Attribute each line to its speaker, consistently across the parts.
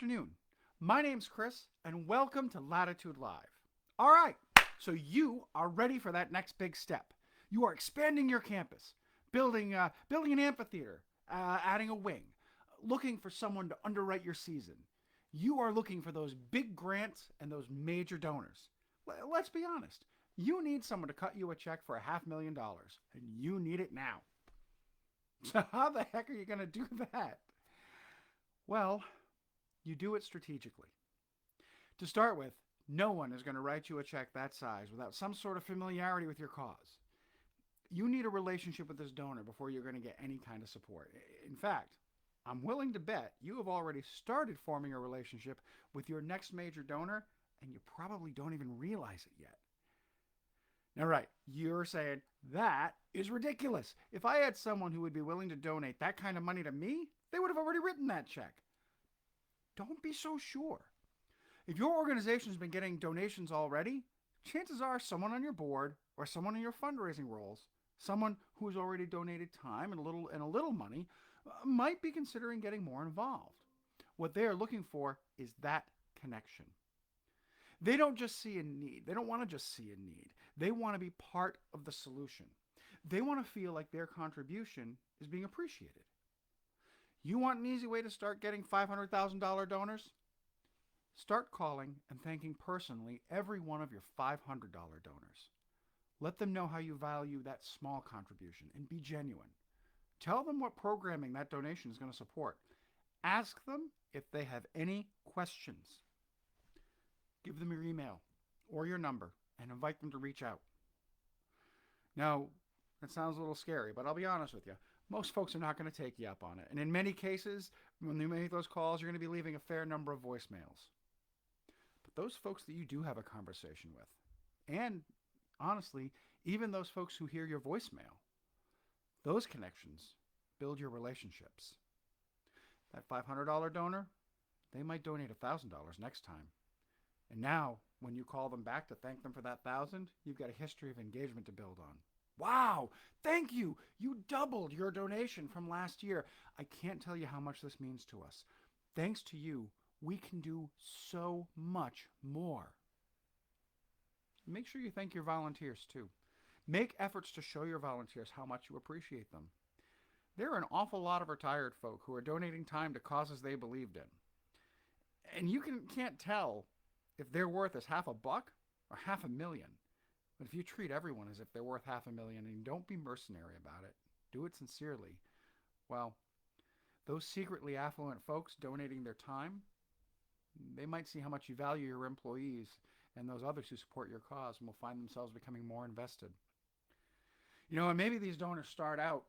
Speaker 1: Afternoon. My name's Chris, and welcome to Latitude Live. All right, so you are ready for that next big step. You are expanding your campus, building an amphitheater, adding a wing, looking for someone to underwrite your season. You are looking for those big grants and those major donors. Let's be honest. You need someone to cut you a check for $500,000, and you need it now. So how the heck are you going to do that? Well, you do it strategically. To start with, no one is going to write you a check that size without some sort of familiarity with your cause. You need a relationship with this donor before you're going to get any kind of support. In fact, I'm willing to bet you have already started forming a relationship with your next major donor, and you probably don't even realize it yet. Now, right, you're saying, that is ridiculous. If I had someone who would be willing to donate that kind of money to me, they would have already written that check. Don't be so sure. If your organization's been getting donations already, chances are someone on your board or someone in your fundraising roles, someone who's already donated time and a little money, might be considering getting more involved. What they are looking for is that connection. They don't just see a need. They don't want to just see a need. They want to be part of the solution. They want to feel like their contribution is being appreciated. You want an easy way to start getting $500,000 donors? Start calling and thanking personally every one of your $500 donors. Let them know how you value that small contribution and be genuine. Tell them what programming that donation is going to support. Ask them if they have any questions. Give them your email or your number and invite them to reach out. Now, that sounds a little scary, but I'll be honest with you. Most folks are not going to take you up on it. And in many cases, when you make those calls, you're going to be leaving a fair number of voicemails. But those folks that you do have a conversation with, and honestly, even those folks who hear your voicemail, those connections build your relationships. That $500 donor, they might donate $1,000 next time. And now, when you call them back to thank them for that $1,000, you've got a history of engagement to build on. Wow, thank you. You doubled your donation from last year. I can't tell you how much this means to us. Thanks to you, we can do so much more. Make sure you thank your volunteers too. Make efforts to show your volunteers how much you appreciate them. There are an awful lot of retired folk who are donating time to causes they believed in. And you can't tell if their worth is $500,000 or $500,000. But if you treat everyone as if they're worth $500,000 and don't be mercenary about it, do it sincerely, well, those secretly affluent folks donating their time, they might see how much you value your employees and those others who support your cause and will find themselves becoming more invested. And maybe these donors start out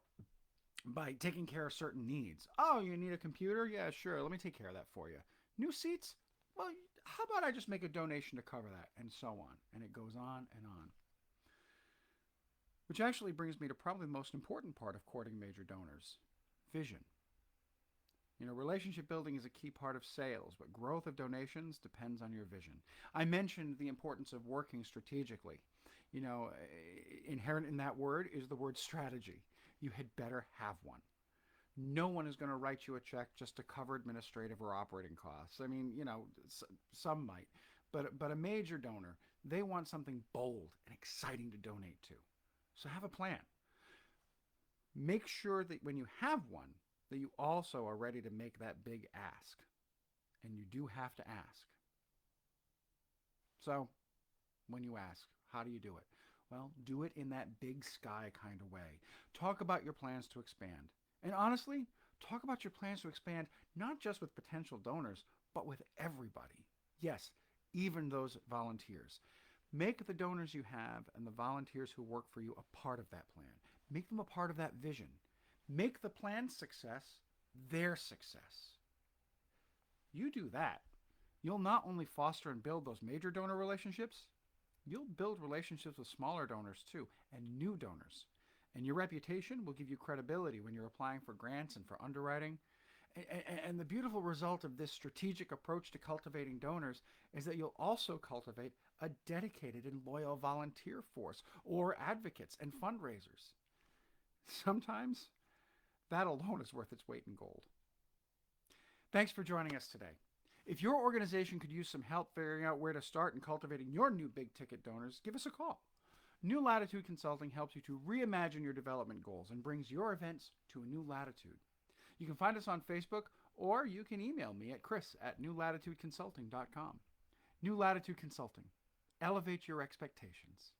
Speaker 1: by taking care of certain needs. Oh, you need a computer? Yeah, sure. Let me take care of that for you. New seats? Well, how about I just make a donation to cover that? And so on. And it goes on and on. Which actually brings me to probably the most important part of courting major donors, vision. Relationship building is a key part of sales, but growth of donations depends on your vision. I mentioned the importance of working strategically. Inherent in that word is the word strategy. You had better have one. No one is going to write you a check just to cover administrative or operating costs. I mean, some might. But a major donor, they want something bold and exciting to donate to. So have a plan. Make sure that when you have one, that you also are ready to make that big ask. And you do have to ask. So, when you ask, how do you do it? Well, do it in that big sky kind of way. Talk about your plans to expand. And honestly, talk about your plans to expand not just with potential donors, but with everybody. Yes, even those volunteers. Make the donors you have and the volunteers who work for you a part of that plan. Make them a part of that vision. Make the plan's success their success. You do that, you'll not only foster and build those major donor relationships, you'll build relationships with smaller donors too, and new donors. And your reputation will give you credibility when you're applying for grants and for underwriting. And the beautiful result of this strategic approach to cultivating donors is that you'll also cultivate a dedicated and loyal volunteer force or advocates and fundraisers. Sometimes that alone is worth its weight in gold. Thanks for joining us today. If your organization could use some help figuring out where to start in cultivating your new big ticket donors, give us a call. New Latitude Consulting helps you to reimagine your development goals and brings your events to a new latitude. You can find us on Facebook, or you can email me at chris@newlatitudeconsulting.com. New Latitude Consulting. Elevate your expectations.